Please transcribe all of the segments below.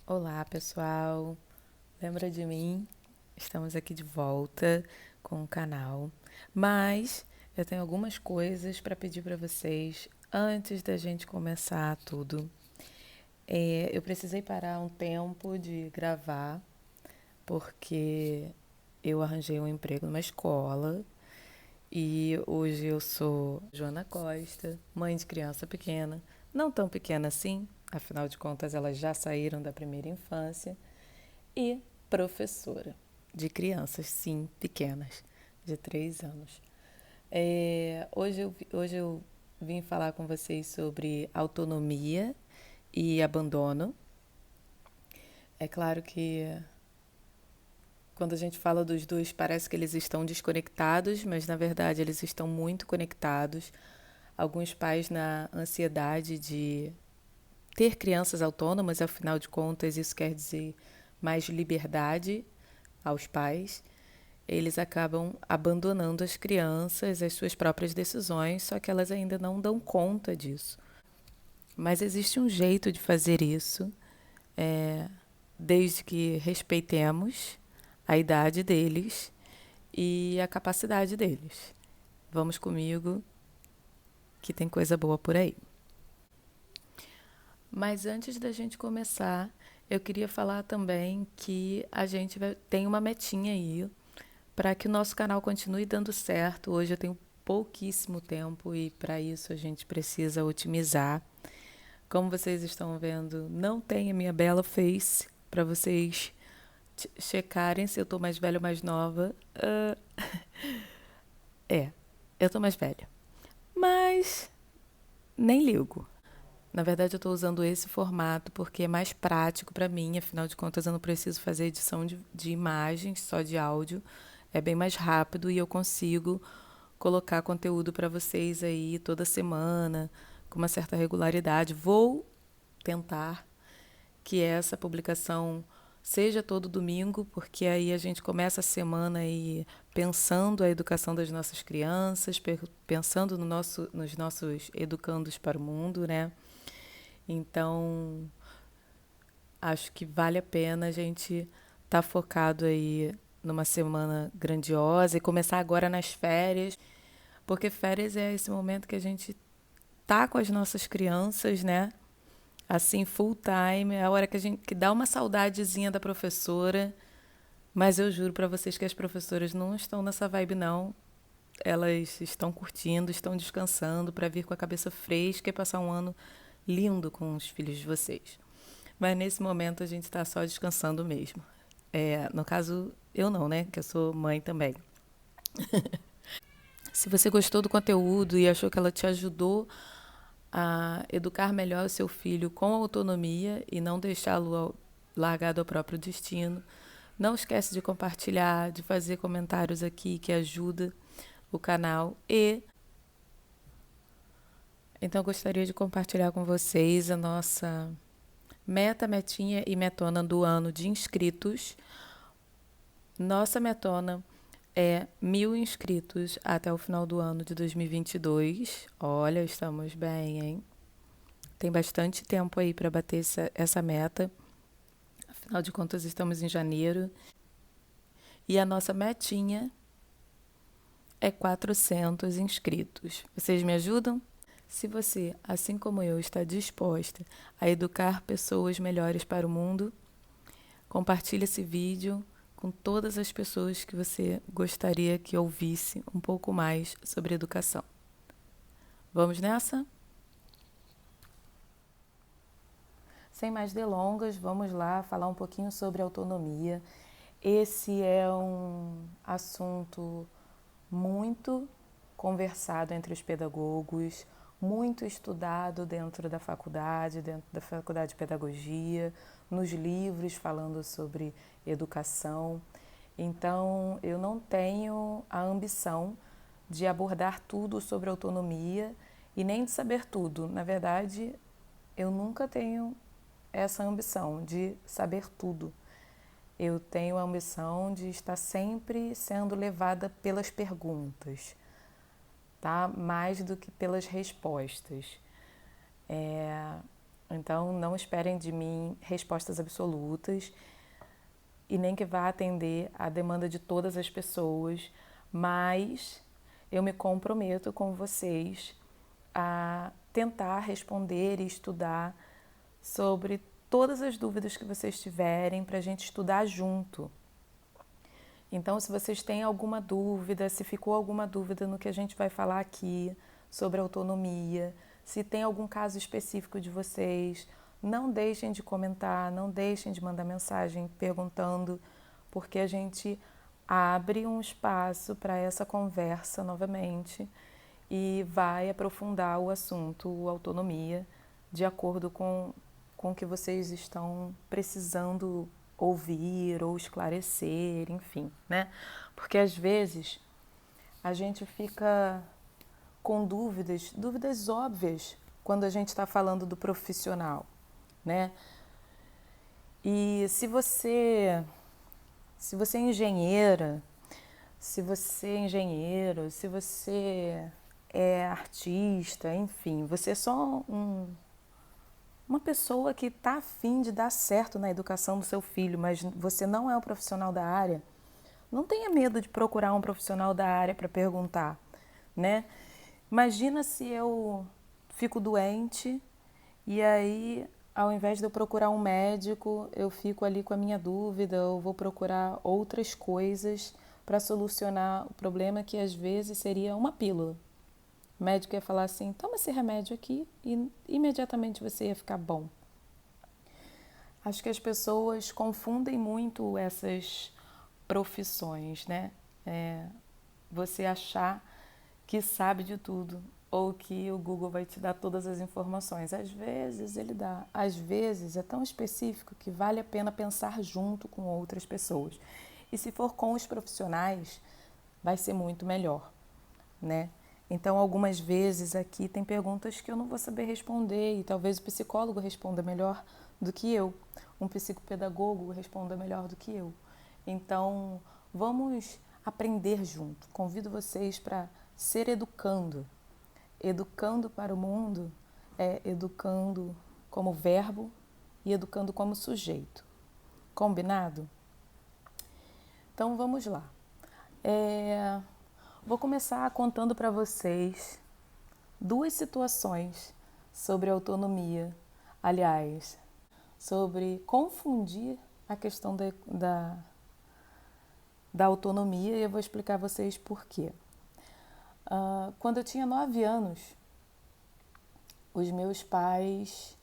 Olá, pessoal. Lembra de mim? Estamos aqui de volta com o canal. Mas eu tenho algumas coisas para pedir para vocês antes da gente começar tudo. Eu precisei parar um tempo de gravar porque eu arranjei um emprego numa escola e hoje eu sou Joana Costa, mãe de criança pequena, não tão pequena assim, afinal de contas elas já saíram da primeira infância, e professora de crianças, sim, pequenas, de 3 anos. Hoje eu vim falar com vocês sobre autonomia e abandono. É claro que quando a gente fala dos dois, parece que eles estão desconectados, mas na verdade eles estão muito conectados. Alguns pais na ansiedade de ter crianças autônomas, afinal de contas, isso quer dizer mais liberdade aos pais. Eles acabam abandonando as crianças, as suas próprias decisões, só que elas ainda não dão conta disso. Mas existe um jeito de fazer isso, é, desde que respeitemos a idade deles e a capacidade deles. Vamos comigo, que tem coisa boa por aí. Mas antes da gente começar, eu queria falar também que a gente tem uma metinha aí para que o nosso canal continue dando certo. Hoje eu tenho pouquíssimo tempo e para isso a gente precisa otimizar. Como vocês estão vendo, não tem a minha bela face para vocês checarem se eu tô mais velha ou mais nova. É, eu tô mais velha. Mas nem ligo. Na verdade, eu estou usando esse formato porque é mais prático para mim. Afinal de contas, eu não preciso fazer edição de imagens, só de áudio. É bem mais rápido e eu consigo colocar conteúdo para vocês aí toda semana, com uma certa regularidade. Vou tentar que essa publicação seja todo domingo, porque aí a gente começa a semana aí pensando a educação das nossas crianças, pensando nos nossos educandos para o mundo, né? Então, acho que vale a pena a gente estar focado aí numa semana grandiosa e começar agora nas férias, porque férias é esse momento que a gente tá com as nossas crianças, né? Assim, full time, é a hora que a gente que dá uma saudadezinha da professora, mas eu juro para vocês que as professoras não estão nessa vibe não. Elas estão curtindo, estão descansando para vir com a cabeça fresca e passar um ano lindo com os filhos de vocês. Mas nesse momento a gente está só descansando mesmo. No caso, eu não, né? Que eu sou mãe também. Se você gostou do conteúdo e achou que ela te ajudou a educar melhor o seu filho com autonomia e não deixá-lo largado ao próprio destino, não esquece de compartilhar, de fazer comentários aqui que ajuda o canal. E então eu gostaria de compartilhar com vocês a nossa metinha e metona do ano de inscritos. Nossa metona é 1.000 inscritos até o final do ano de 2022. Olha, estamos bem, hein? Tem bastante tempo aí para bater essa meta. Afinal de contas, estamos em janeiro. E a nossa metinha é 400 inscritos. Vocês me ajudam? Se você, assim como eu, está disposta a educar pessoas melhores para o mundo, compartilhe esse vídeo com todas as pessoas que você gostaria que ouvisse um pouco mais sobre educação. Vamos nessa? Sem mais delongas, vamos lá falar um pouquinho sobre autonomia. Esse é um assunto muito conversado entre os pedagogos, muito estudado dentro da faculdade de pedagogia, nos livros falando sobre educação. Então, eu não tenho a ambição de abordar tudo sobre autonomia e nem de saber tudo. Na verdade, eu nunca tenho essa ambição de saber tudo. Eu tenho a ambição de estar sempre sendo levada pelas perguntas, tá? Mais do que pelas respostas. Então, não esperem de mim respostas absolutas e nem que vá atender a demanda de todas as pessoas, mas eu me comprometo com vocês a tentar responder e estudar sobre todas as dúvidas que vocês tiverem para a gente estudar junto. Então, se vocês têm alguma dúvida, se ficou alguma dúvida no que a gente vai falar aqui sobre autonomia, se tem algum caso específico de vocês, não deixem de comentar, não deixem de mandar mensagem perguntando, porque a gente abre um espaço para essa conversa novamente e vai aprofundar o assunto autonomia de acordo com o que vocês estão precisando ouvir ou esclarecer, enfim, né? Porque às vezes a gente fica com dúvidas óbvias quando a gente está falando do profissional, né? E se você é engenheira, se você é engenheiro, se você é artista, enfim, você é só uma pessoa que está afim de dar certo na educação do seu filho, mas você não é um profissional da área, não tenha medo de procurar um profissional da área para perguntar, né? Imagina se eu fico doente e aí, ao invés de eu procurar um médico, eu fico ali com a minha dúvida, eu vou procurar outras coisas para solucionar o problema que às vezes seria uma pílula. O médico ia falar assim, toma esse remédio aqui e imediatamente você ia ficar bom. Acho que as pessoas confundem muito essas profissões, né? Você achar que sabe de tudo ou que o Google vai te dar todas as informações. Às vezes ele dá, às vezes é tão específico que vale a pena pensar junto com outras pessoas. E se for com os profissionais, vai ser muito melhor, né? Então, algumas vezes aqui tem perguntas que eu não vou saber responder e talvez o psicólogo responda melhor do que eu, um psicopedagogo responda melhor do que eu. Então, vamos aprender junto. Convido vocês para ser educando. Educando para o mundo é educando como verbo e educando como sujeito. Combinado? Então, vamos lá. Vou começar contando para vocês duas situações sobre autonomia, aliás, sobre confundir a questão da autonomia e eu vou explicar a vocês por quê. Quando eu tinha 9 anos, os meus pais,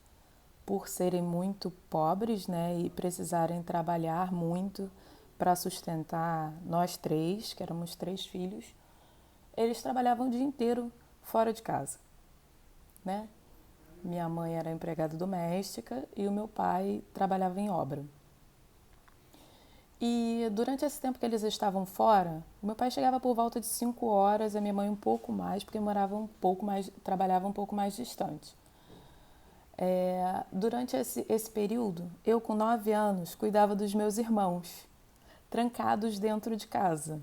por serem muito pobres, né, e precisarem trabalhar muito para sustentar nós três, que éramos 3 filhos, eles trabalhavam o dia inteiro fora de casa, né? Minha mãe era empregada doméstica e o meu pai trabalhava em obra. E durante esse tempo que eles estavam fora, o meu pai chegava por volta de 5 horas, a minha mãe um pouco mais, porque trabalhava um pouco mais distante. Durante esse período, eu com 9 anos cuidava dos meus irmãos, trancados dentro de casa.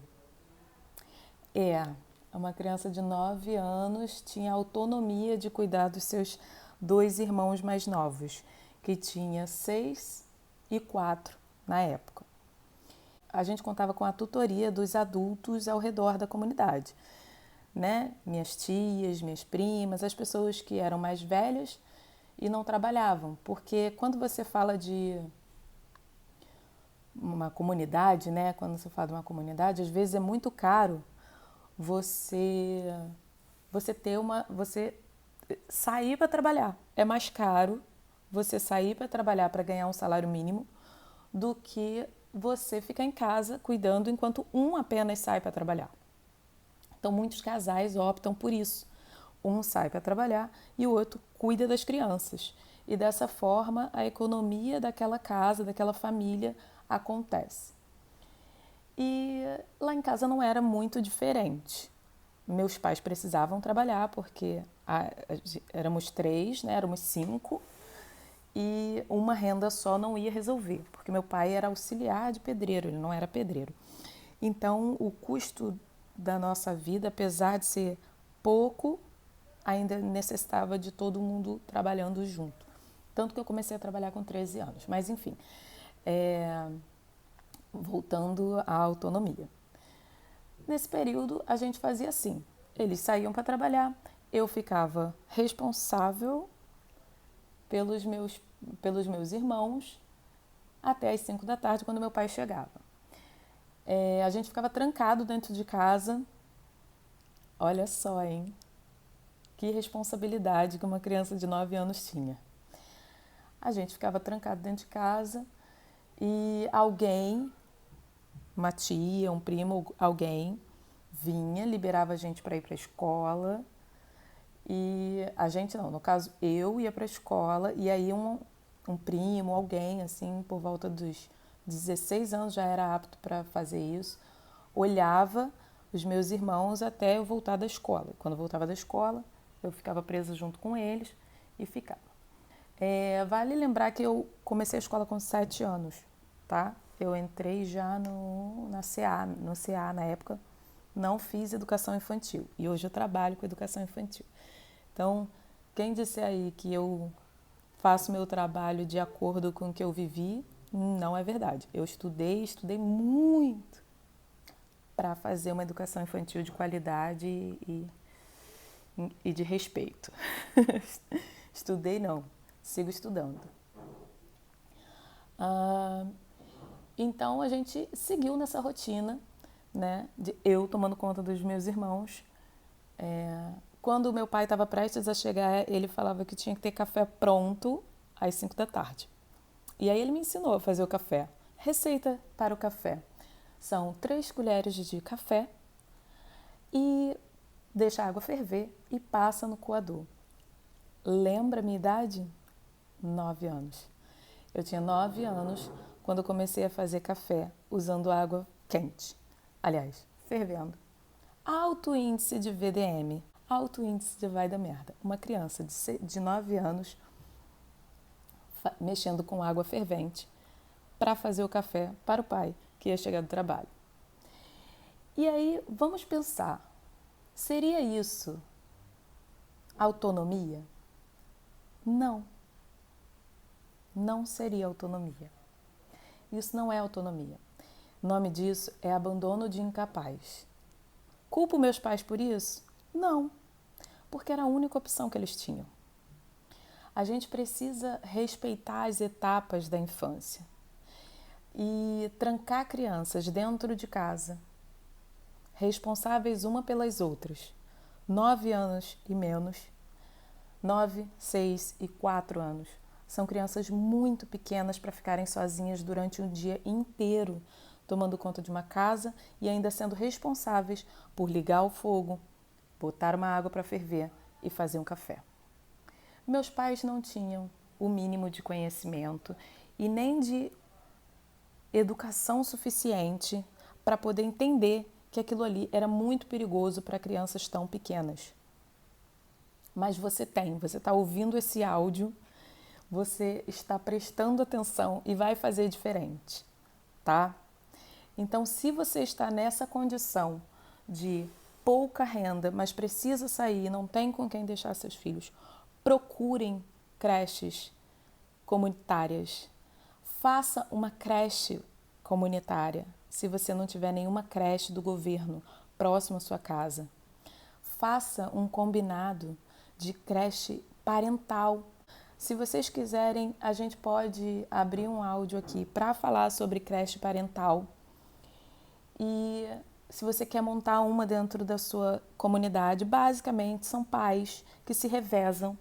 Uma criança de 9 anos tinha autonomia de cuidar dos seus 2 irmãos mais novos, que tinha 6 e 4 na época. A gente contava com a tutoria dos adultos ao redor da comunidade, né? Minhas tias, minhas primas, as pessoas que eram mais velhas e não trabalhavam, porque quando você fala de uma comunidade, né? Quando você fala de uma comunidade, às vezes é muito caro você sair para trabalhar. É mais caro você sair para trabalhar para ganhar um salário mínimo do que você ficar em casa cuidando enquanto um apenas sai para trabalhar. Então, muitos casais optam por isso. Um sai para trabalhar e o outro cuida das crianças. E dessa forma, a economia daquela casa, daquela família acontece. E lá em casa não era muito diferente. Meus pais precisavam trabalhar porque éramos 3, né? Éramos 5 e uma renda só não ia resolver, porque meu pai era auxiliar de pedreiro, ele não era pedreiro. Então, o custo da nossa vida, apesar de ser pouco, ainda necessitava de todo mundo trabalhando junto. Tanto que eu comecei a trabalhar com 13 anos. Mas, enfim, voltando à autonomia. Nesse período, a gente fazia assim. Eles saíam para trabalhar, eu ficava responsável pelos meus irmãos até as 5 da tarde, quando meu pai chegava. A gente ficava trancado dentro de casa. Olha só, hein? Que responsabilidade que uma criança de 9 anos tinha. A gente ficava trancado dentro de casa e alguém, uma tia, um primo, alguém, vinha, liberava a gente para ir para a escola. E a gente não, no caso eu ia para a escola e aí um primo, alguém assim, por volta dos 16 anos já era apto para fazer isso, olhava os meus irmãos até eu voltar da escola. Quando eu voltava da escola, eu ficava presa junto com eles e ficava. Vale lembrar que eu comecei a escola com 7 anos, tá? Eu entrei já no CA na época, não fiz educação infantil e hoje eu trabalho com educação infantil. Então, quem disser aí que eu faço meu trabalho de acordo com o que eu vivi, não é verdade. Eu estudei muito para fazer uma educação infantil de qualidade e de respeito. Estudei não, sigo estudando. Então a gente seguiu nessa rotina, né, de eu tomando conta dos meus irmãos. Quando o meu pai estava prestes a chegar, ele falava que tinha que ter café pronto às 5 da tarde. E aí ele me ensinou a fazer o café. Receita para o café. São 3 colheres de café e deixa a água ferver e passa no coador. Lembra a minha idade? 9 anos. Eu tinha 9 anos quando eu comecei a fazer café usando água quente. Aliás, fervendo. Alto índice de VDM, alto índice de vai da merda. Uma criança de 9 anos mexendo com água fervente para fazer o café para o pai que ia chegar do trabalho. E aí, vamos pensar, seria isso autonomia? Não. Não seria autonomia. Isso não é autonomia. O nome disso é abandono de incapaz. Culpo meus pais por isso? Não, porque era a única opção que eles tinham. A gente precisa respeitar as etapas da infância e trancar crianças dentro de casa, responsáveis uma pelas outras, 9 anos e menos, 9, 6 e 4 anos. São crianças muito pequenas para ficarem sozinhas durante um dia inteiro, tomando conta de uma casa e ainda sendo responsáveis por ligar o fogo, botar uma água para ferver e fazer um café. Meus pais não tinham o mínimo de conhecimento e nem de educação suficiente para poder entender que aquilo ali era muito perigoso para crianças tão pequenas. Mas você está ouvindo esse áudio, você está prestando atenção e vai fazer diferente, tá? Então, se você está nessa condição de pouca renda, mas precisa sair, não tem com quem deixar seus filhos, procurem creches comunitárias. Faça uma creche comunitária, se você não tiver nenhuma creche do governo próximo à sua casa. Faça um combinado de creche parental. Se vocês quiserem, a gente pode abrir um áudio aqui para falar sobre creche parental. E se você quer montar uma dentro da sua comunidade, basicamente são pais que se revezam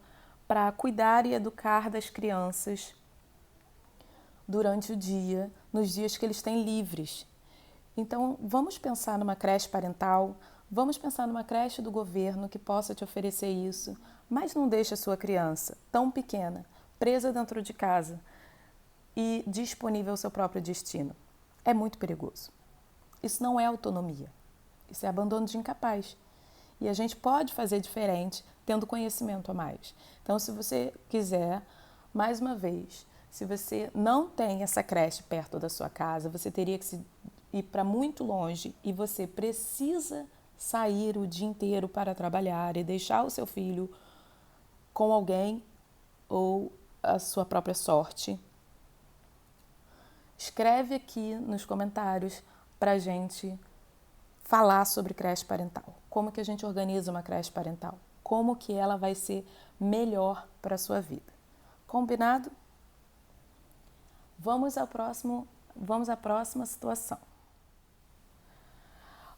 para cuidar e educar das crianças durante o dia, nos dias que eles têm livres. Então, vamos pensar numa creche parental, vamos pensar numa creche do governo que possa te oferecer isso, mas não deixe a sua criança tão pequena, presa dentro de casa e disponível ao seu próprio destino. É muito perigoso. Isso não é autonomia, isso é abandono de incapaz. E a gente pode fazer diferente tendo conhecimento a mais. Então, se você quiser, mais uma vez, se você não tem essa creche perto da sua casa, você teria que ir para muito longe e você precisa sair o dia inteiro para trabalhar e deixar o seu filho com alguém ou a sua própria sorte? Escreve aqui nos comentários para a gente falar sobre creche parental. Como que a gente organiza uma creche parental? Como que ela vai ser melhor para a sua vida? Combinado? Vamos à próxima situação.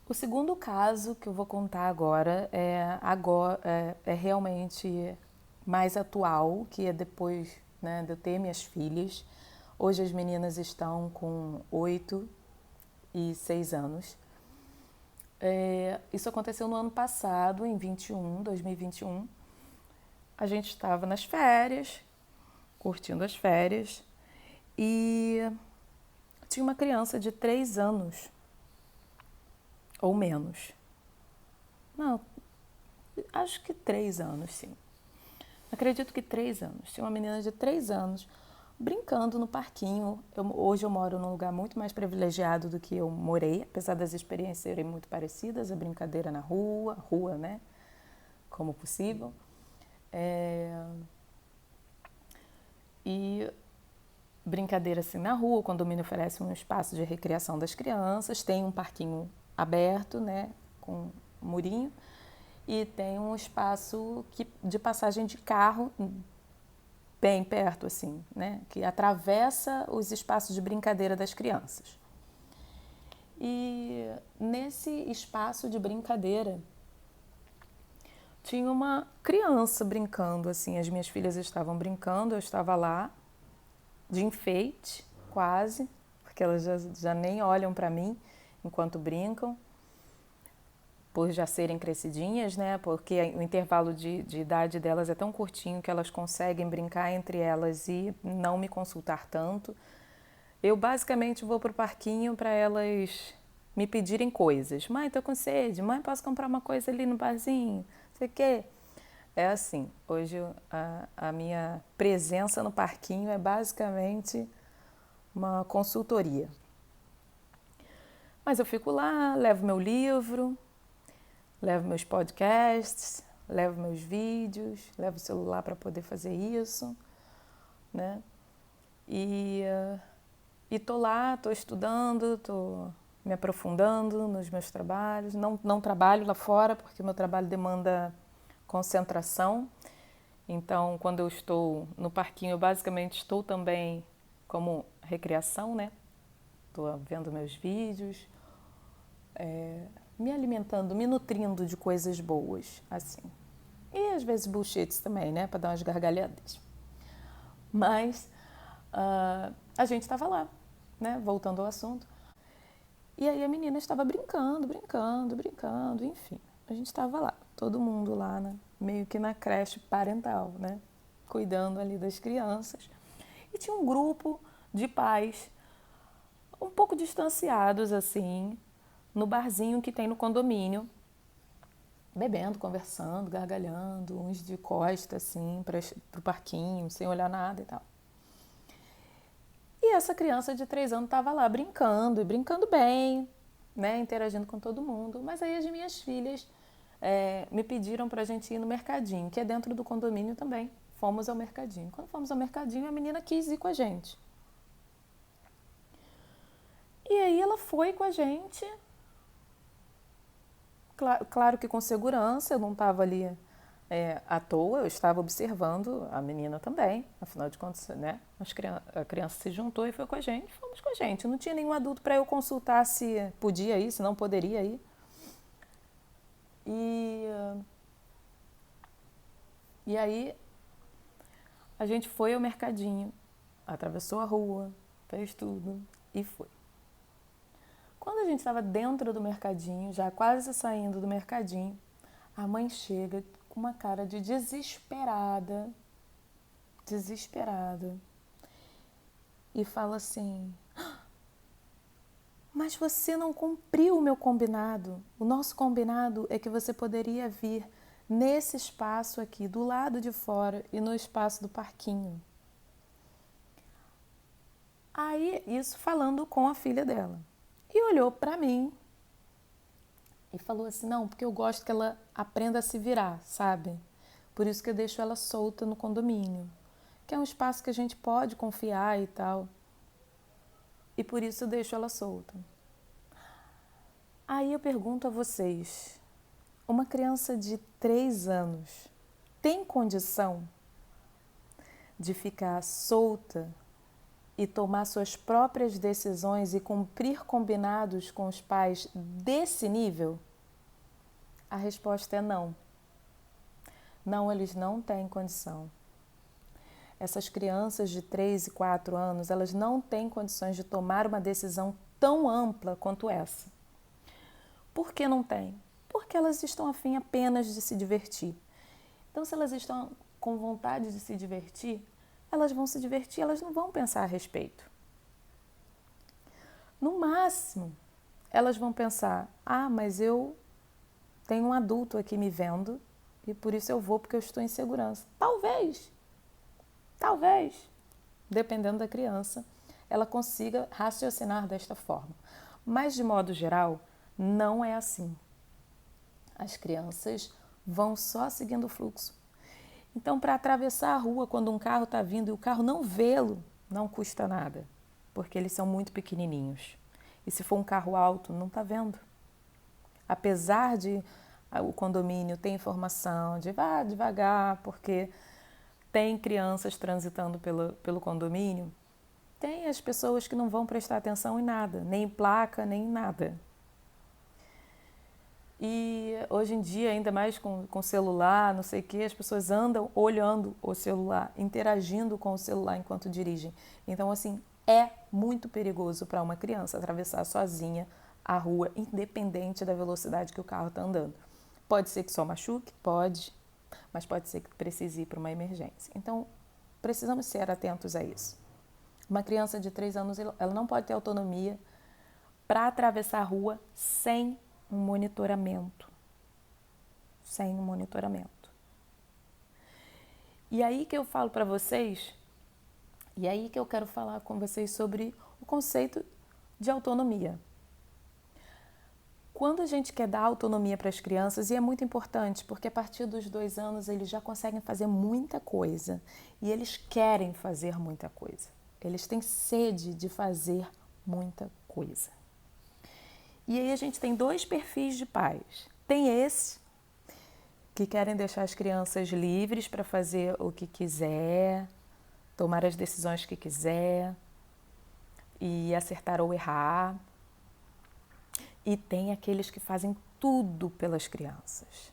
O segundo caso que eu vou contar agora é realmente mais atual, que é depois, né, de eu ter minhas filhas. Hoje as meninas estão com 8 e 6 anos. Isso aconteceu no ano passado, em 2021. A gente estava nas férias, curtindo as férias, e tinha uma criança de 3 anos, ou menos. Não, acho que 3 anos, sim. Acredito que 3 anos. Tinha uma menina de 3 anos brincando no parquinho. Hoje eu moro num lugar muito mais privilegiado do que eu morei, apesar das experiências serem muito parecidas, a brincadeira na rua, né, como possível. E brincadeira assim na rua, o condomínio oferece um espaço de recreação das crianças, tem um parquinho aberto, né, com um murinho, e tem um espaço de passagem de carro bem perto, assim, né, que atravessa os espaços de brincadeira das crianças. E nesse espaço de brincadeira tinha uma criança brincando, assim, as minhas filhas estavam brincando, eu estava lá, de enfeite, quase, porque elas já nem olham para mim enquanto brincam, por já serem crescidinhas, né? Porque o intervalo de idade delas é tão curtinho que elas conseguem brincar entre elas e não me consultar tanto. Eu basicamente vou pro parquinho para elas me pedirem coisas. Mãe, tô com sede. Mãe, posso comprar uma coisa ali no barzinho? Não sei o quê. É assim, hoje a minha presença no parquinho é basicamente uma consultoria. Mas eu fico lá, levo meu livro, levo meus podcasts, levo meus vídeos, levo o celular para poder fazer isso, né? E tô lá, tô estudando, tô me aprofundando nos meus trabalhos. Não trabalho lá fora porque o meu trabalho demanda concentração. Então, quando eu estou no parquinho, eu basicamente estou também como recreação, né? Estou vendo meus vídeos, me alimentando, me nutrindo de coisas boas, assim. E às vezes bullshits também, né? Para dar umas gargalhadas. Mas a gente estava lá, né? Voltando ao assunto. E aí a menina estava brincando, enfim. A gente estava lá, todo mundo lá, né? Meio que na creche parental, né? Cuidando ali das crianças. E tinha um grupo de pais um pouco distanciados, assim, no barzinho que tem no condomínio, bebendo, conversando, gargalhando, uns de costa, assim, pro parquinho, sem olhar nada e tal. E essa criança de 3 anos estava lá brincando, e brincando bem, né, interagindo com todo mundo. Mas aí as minhas filhas me pediram para a gente ir no mercadinho, que é dentro do condomínio também. Fomos ao mercadinho. Quando fomos ao mercadinho, a menina quis ir com a gente. E aí ela foi com a gente, claro que com segurança, eu não estava ali à toa, eu estava observando a menina também, afinal de contas, né? A criança se juntou e foi com a gente, fomos com a gente. Não tinha nenhum adulto para eu consultar se podia ir, se não poderia ir. E aí a gente foi ao mercadinho, atravessou a rua, fez tudo e foi. Quando a gente estava dentro do mercadinho, já quase saindo do mercadinho, a mãe chega com uma cara de desesperada, e fala assim: mas você não cumpriu o meu combinado. O nosso combinado é que você poderia vir nesse espaço aqui, do lado de fora e no espaço do parquinho. Aí, isso falando com a filha dela. E olhou para mim e falou assim: não, porque eu gosto que ela aprenda a se virar, sabe? Por isso que eu deixo ela solta no condomínio. porque é um espaço que a gente pode confiar e tal. E por isso eu deixo ela solta. Aí eu pergunto a vocês, uma criança de 3 anos tem condição de ficar solta e tomar suas próprias decisões e cumprir combinados com os pais desse nível? A resposta é não. Não, eles não têm condição. Essas crianças de 3 e 4 anos, elas não têm condições de tomar uma decisão tão ampla quanto essa. Por que não têm? Porque elas estão a fim apenas de se divertir. Então, se elas estão com vontade de se divertir, elas vão se divertir, elas não vão pensar a respeito. No máximo, elas vão pensar, mas eu tenho um adulto aqui me vendo e por isso eu vou porque eu estou em segurança. Talvez, dependendo da criança, ela consiga raciocinar desta forma. Mas, de modo geral, não é assim. As crianças vão só seguindo o fluxo. Então, para atravessar a rua, quando um carro está vindo e o carro não vê-lo, não custa nada, porque eles são muito pequenininhos. E se for um carro alto, não está vendo. Apesar de o condomínio ter informação de vá devagar, porque tem crianças transitando pelo condomínio, tem as pessoas que não vão prestar atenção em nada, nem em placa, nem em nada. E hoje em dia, ainda mais com celular, não sei o que, as pessoas andam olhando o celular, interagindo com o celular enquanto dirigem. Então, assim, é muito perigoso para uma criança atravessar sozinha a rua, independente da velocidade que o carro está andando. Pode ser que só machuque? Pode, mas pode ser que precise ir para uma emergência. Então, precisamos ser atentos a isso. Uma criança de 3 anos, ela não pode ter autonomia para atravessar a rua sem um monitoramento. Sem um monitoramento. E aí que eu falo para vocês, e aí que eu quero falar com vocês sobre o conceito de autonomia. Quando a gente quer dar autonomia para as crianças, e é muito importante, porque a partir dos 2 anos eles já conseguem fazer muita coisa e eles querem fazer muita coisa. Eles têm sede de fazer muita coisa. E aí a gente tem 2 perfis de pais. Tem esse que querem deixar as crianças livres para fazer o que quiser, tomar as decisões que quiser e acertar ou errar. E tem aqueles que fazem tudo pelas crianças.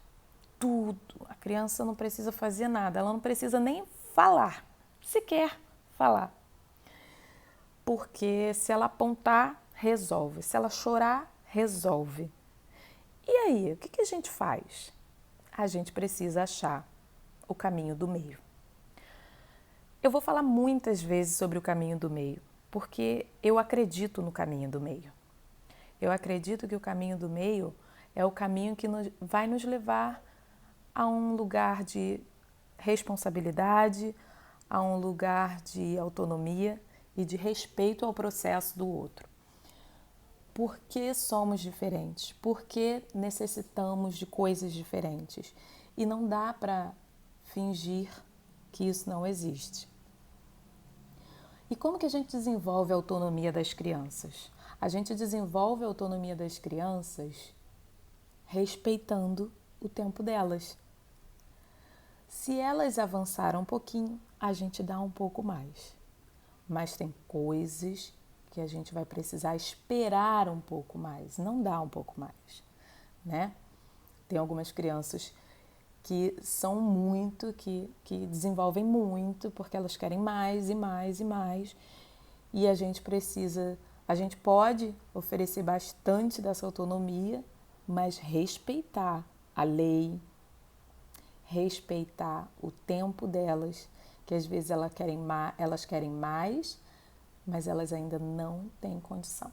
Tudo. A criança não precisa fazer nada, ela não precisa nem falar, sequer falar. Porque se ela apontar, resolve. Se ela chorar, resolve. E aí, o que a gente faz? A gente precisa achar o caminho do meio. Eu vou falar muitas vezes sobre o caminho do meio, porque eu acredito no caminho do meio. Eu acredito que o caminho do meio é o caminho que vai nos levar a um lugar de responsabilidade, a um lugar de autonomia e de respeito ao processo do outro. Por que somos diferentes? Por que necessitamos de coisas diferentes? E não dá para fingir que isso não existe. E como que a gente desenvolve a autonomia das crianças? A gente desenvolve a autonomia das crianças respeitando o tempo delas. Se elas avançaram um pouquinho, a gente dá um pouco mais. Mas tem coisas que a gente vai precisar esperar um pouco mais, não dá um pouco mais, né? Tem algumas crianças que são muito, que desenvolvem muito, porque elas querem mais e mais e mais, e a gente pode oferecer bastante dessa autonomia, mas respeitar a lei, respeitar o tempo delas, que às vezes elas querem mais, mas elas ainda não têm condição.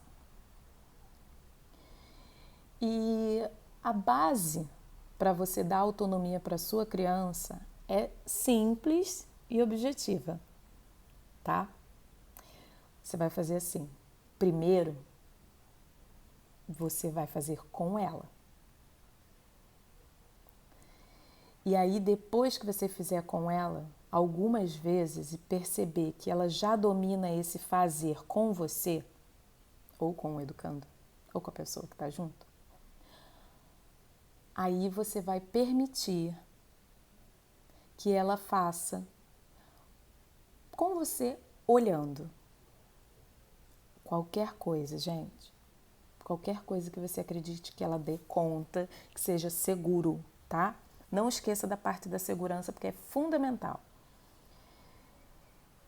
E a base para você dar autonomia para a sua criança é simples e objetiva, tá? Você vai fazer assim. Primeiro, você vai fazer com ela. E aí, depois que você fizer com ela, algumas vezes e perceber que ela já domina esse fazer com você, ou com o educando, ou com a pessoa que está junto, aí você vai permitir que ela faça com você olhando. Qualquer coisa, gente. Qualquer coisa que você acredite que ela dê conta, que seja seguro, tá? Não esqueça da parte da segurança, porque é fundamental.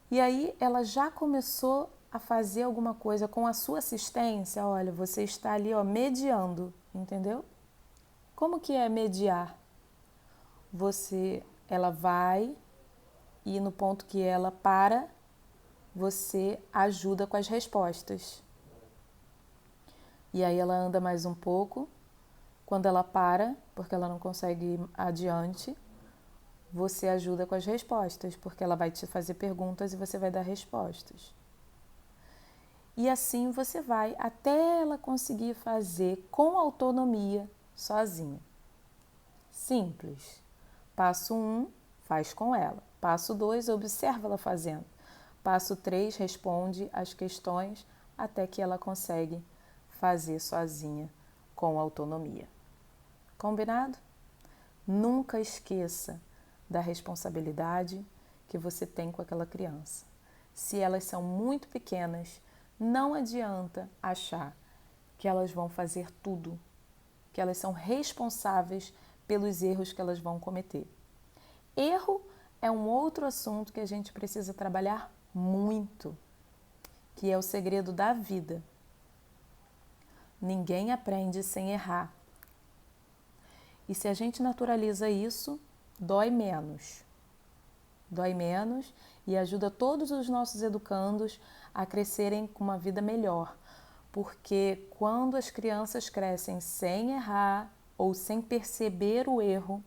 E aí ela já começou a fazer alguma coisa com a sua assistência. Olha, você está ali, ó, mediando, entendeu? Como que é mediar? Ela vai e no ponto que ela para, você ajuda com as respostas. E aí ela anda mais um pouco. Quando ela para, porque ela não consegue ir adiante, você ajuda com as respostas, porque ela vai te fazer perguntas e você vai dar respostas. E assim você vai até ela conseguir fazer com autonomia, sozinha. Simples. Passo 1, faz com ela. Passo 2, observa ela fazendo. Passo 3, responde as questões até que ela consegue fazer sozinha com autonomia. Combinado? Nunca esqueça da responsabilidade que você tem com aquela criança. Se elas são muito pequenas, não adianta achar que elas vão fazer tudo, que elas são responsáveis pelos erros que elas vão cometer. Erro é um outro assunto que a gente precisa trabalhar muito, que é o segredo da vida. Ninguém aprende sem errar. E se a gente naturaliza isso, dói menos. Dói menos e ajuda todos os nossos educandos a crescerem com uma vida melhor. Porque quando as crianças crescem sem errar ou sem perceber o erro,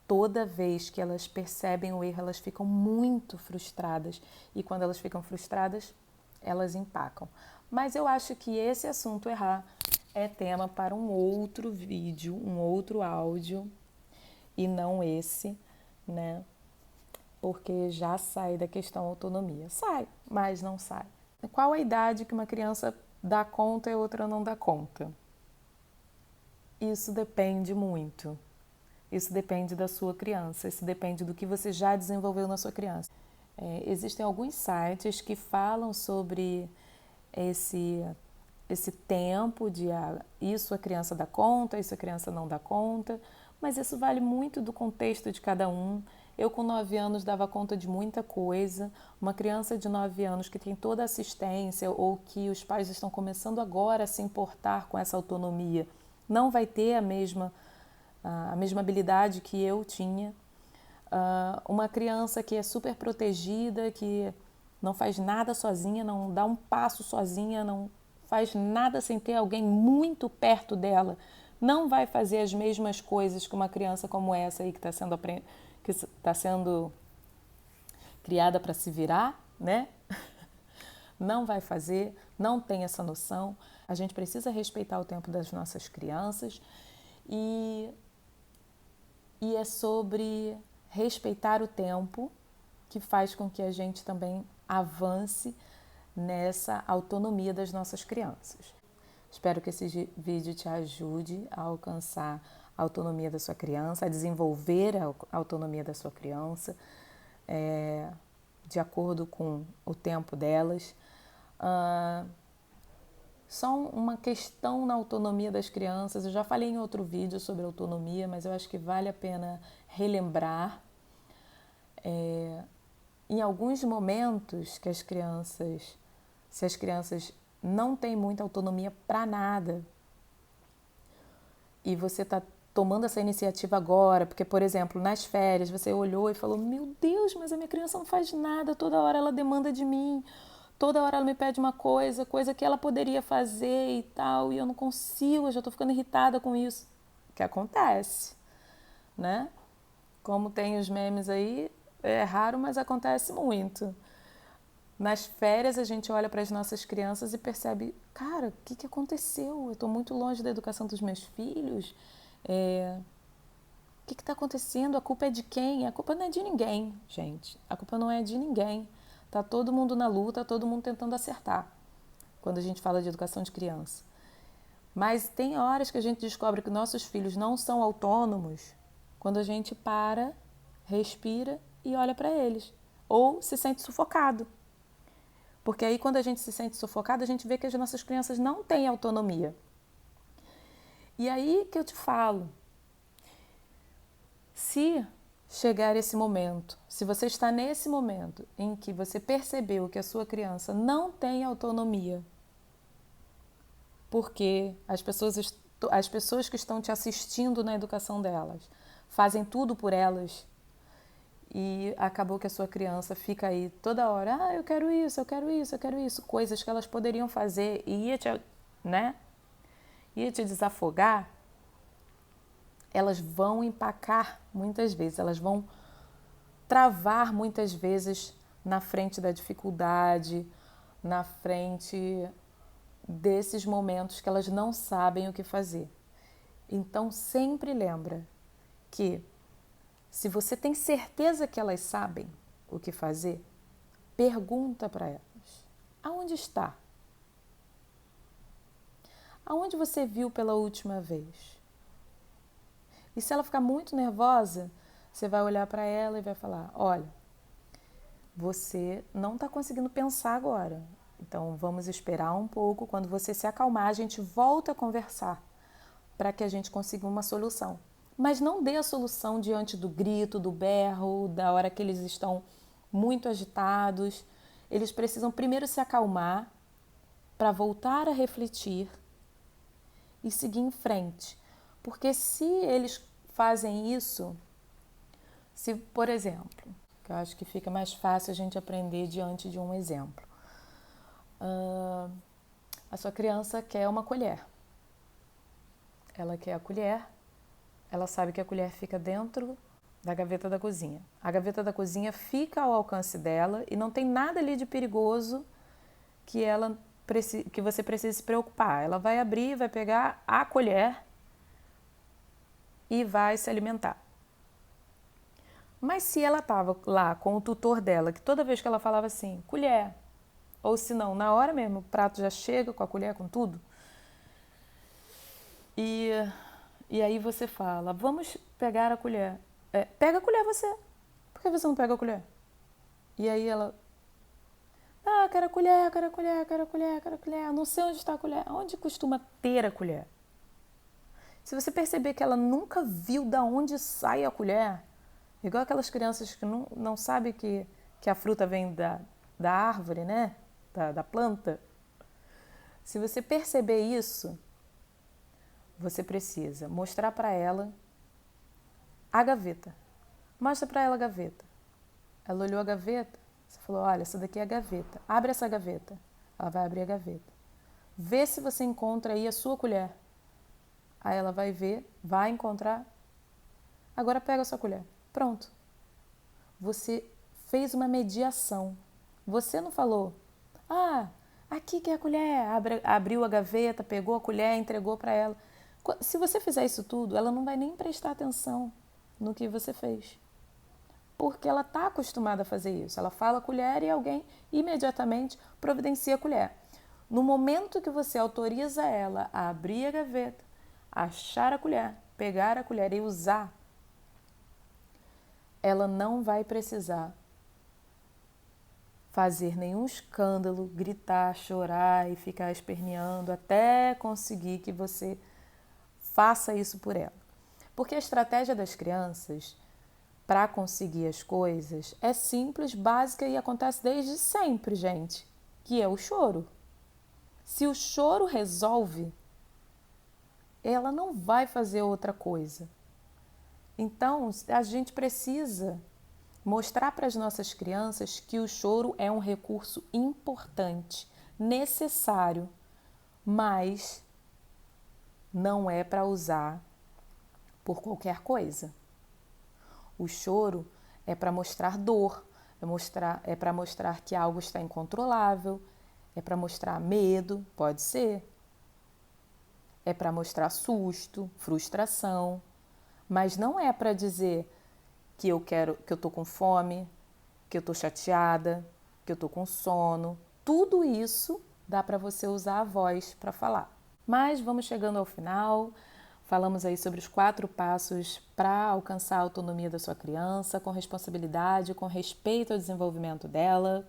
toda vez que elas percebem o erro, elas ficam muito frustradas. E quando elas ficam frustradas, elas empacam. Mas eu acho que esse assunto errar é tema para um outro vídeo, um outro áudio, e não esse, né? Porque já sai da questão autonomia. Sai, mas não sai. Qual a idade que uma criança dá conta e outra não dá conta? Isso depende muito. Isso depende da sua criança, isso depende do que você já desenvolveu na sua criança. Existem alguns sites que falam sobre esse tempo de isso a criança dá conta, isso a criança não dá conta, mas isso vale muito do contexto de cada um. Eu com 9 anos dava conta de muita coisa, uma criança de 9 anos que tem toda a assistência ou que os pais estão começando agora a se importar com essa autonomia, não vai ter a mesma habilidade que eu tinha. Uma criança que é super protegida, que não faz nada sozinha, não dá um passo sozinha, não faz nada sem ter alguém muito perto dela, não vai fazer as mesmas coisas que uma criança como essa aí que está sendo criada para se virar, né? Não vai fazer, não tem essa noção. A gente precisa respeitar o tempo das nossas crianças e é sobre respeitar o tempo que faz com que a gente também avance nessa autonomia das nossas crianças. Espero que esse vídeo te ajude a alcançar a autonomia da sua criança, a desenvolver a autonomia da sua criança, de acordo com o tempo delas. Só uma questão na autonomia das crianças. Eu já falei em outro vídeo sobre autonomia, mas eu acho que vale a pena relembrar. Em alguns momentos que se as crianças não têm muita autonomia para nada, e você está tomando essa iniciativa agora, porque, por exemplo, nas férias, você olhou e falou, meu Deus, mas a minha criança não faz nada, toda hora ela demanda de mim, toda hora ela me pede uma coisa que ela poderia fazer e tal, e eu não consigo, eu já estou ficando irritada com isso. O que acontece, né? Como tem os memes aí, é raro, mas acontece muito. Nas férias a gente olha para as nossas crianças e percebe, cara, o que aconteceu? Eu estou muito longe da educação dos meus filhos. O que está acontecendo? A culpa é de quem? A culpa não é de ninguém, gente. A culpa não é de ninguém. Tá todo mundo na luta, todo mundo tentando acertar, quando a gente fala de educação de criança. Mas tem horas que a gente descobre que nossos filhos não são autônomos quando a gente para, respira e olha para eles. Ou se sente sufocado. Porque aí quando a gente se sente sufocado, a gente vê que as nossas crianças não têm autonomia. E aí que eu te falo, se chegar esse momento, se você está nesse momento em que você percebeu que a sua criança não tem autonomia, porque as pessoas que estão te assistindo na educação delas fazem tudo por elas e acabou que a sua criança fica aí toda hora, eu quero isso, eu quero isso, eu quero isso, coisas que elas poderiam fazer e ia te desafogar, elas vão empacar muitas vezes, elas vão travar muitas vezes na frente da dificuldade, na frente desses momentos que elas não sabem o que fazer. Então sempre lembra que se você tem certeza que elas sabem o que fazer, pergunta para elas: aonde está? Aonde você viu pela última vez? E se ela ficar muito nervosa, você vai olhar para ela e vai falar: olha, você não está conseguindo pensar agora. Então vamos esperar um pouco. Quando você se acalmar, a gente volta a conversar para que a gente consiga uma solução. Mas não dê a solução diante do grito, do berro, da hora que eles estão muito agitados. Eles precisam primeiro se acalmar para voltar a refletir e seguir em frente. Porque se eles fazem isso, se, por exemplo, que eu acho que fica mais fácil a gente aprender diante de um exemplo. A sua criança quer uma colher. Ela quer a colher, ela sabe que a colher fica dentro da gaveta da cozinha. A gaveta da cozinha fica ao alcance dela e não tem nada ali de perigoso que você precise se preocupar. Ela vai abrir, vai pegar a colher e vai se alimentar. Mas se ela estava lá com o tutor dela, que toda vez que ela falava assim, colher, ou se não, na hora mesmo, o prato já chega com a colher, com tudo, e aí você fala, vamos pegar a colher. Pega a colher você. Por que você não pega a colher? E aí ela, quero a colher, quero a colher, quero a colher, quero a colher. Não sei onde está a colher. Onde costuma ter a colher? Se você perceber que ela nunca viu de onde sai a colher, igual aquelas crianças que não sabem que a fruta vem da árvore, né? Da planta. Se você perceber isso, você precisa mostrar para ela a gaveta. Mostra para ela a gaveta. Ela olhou a gaveta, você falou, olha, essa daqui é a gaveta. Abre essa gaveta. Ela vai abrir a gaveta. Vê se você encontra aí a sua colher. Aí ela vai ver, vai encontrar. Agora pega a sua colher. Pronto. Você fez uma mediação. Você não falou, aqui que é a colher. Abriu a gaveta, pegou a colher, entregou para ela. Se você fizer isso tudo, ela não vai nem prestar atenção no que você fez. Porque ela está acostumada a fazer isso. Ela fala colher e alguém imediatamente providencia a colher. No momento que você autoriza ela a abrir a gaveta, achar a colher, pegar a colher e usar, ela não vai precisar fazer nenhum escândalo, gritar, chorar e ficar esperneando até conseguir que você faça isso por ela. Porque a estratégia das crianças para conseguir as coisas é simples, básica e acontece desde sempre, gente, que é o choro. Se o choro resolve, ela não vai fazer outra coisa. Então, a gente precisa mostrar para as nossas crianças que o choro é um recurso importante, necessário, mas não é para usar por qualquer coisa. O choro é para mostrar dor, é para mostrar que algo está incontrolável, é para mostrar medo, pode ser, é para mostrar susto, frustração, Mas não é para dizer que eu tô com fome, que eu tô chateada, que eu tô com sono. Tudo isso dá para você usar a voz para falar. Mas vamos chegando ao final. Falamos aí sobre os 4 passos para alcançar a autonomia da sua criança, com responsabilidade, com respeito ao desenvolvimento dela.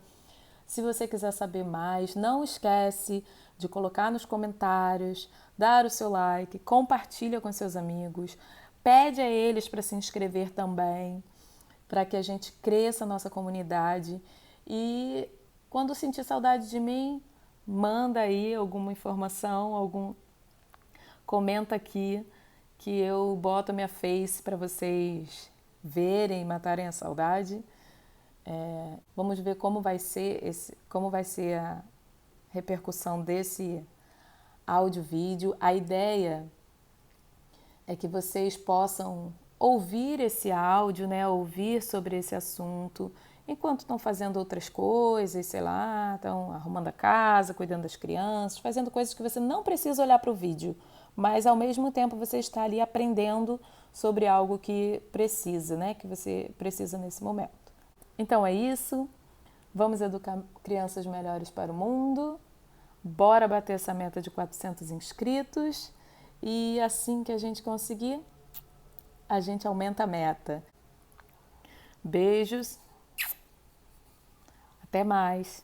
Se você quiser saber mais, não esquece de colocar nos comentários, dar o seu like, compartilha com seus amigos, pede a eles para se inscrever também, para que a gente cresça a nossa comunidade. E quando sentir saudade de mim, manda aí alguma informação, comenta aqui que eu boto a minha face para vocês verem e matarem a saudade. Vamos ver como vai ser a repercussão desse áudio-vídeo. A ideia é que vocês possam ouvir esse áudio, né? Ouvir sobre esse assunto enquanto estão fazendo outras coisas, sei lá, estão arrumando a casa, cuidando das crianças, fazendo coisas que você não precisa olhar para o vídeo, mas ao mesmo tempo você está ali aprendendo sobre algo que precisa, né? Que você precisa nesse momento. Então é isso. Vamos educar crianças melhores para o mundo. Bora bater essa meta de 400 inscritos. E assim que a gente conseguir, a gente aumenta a meta. Beijos. Até mais.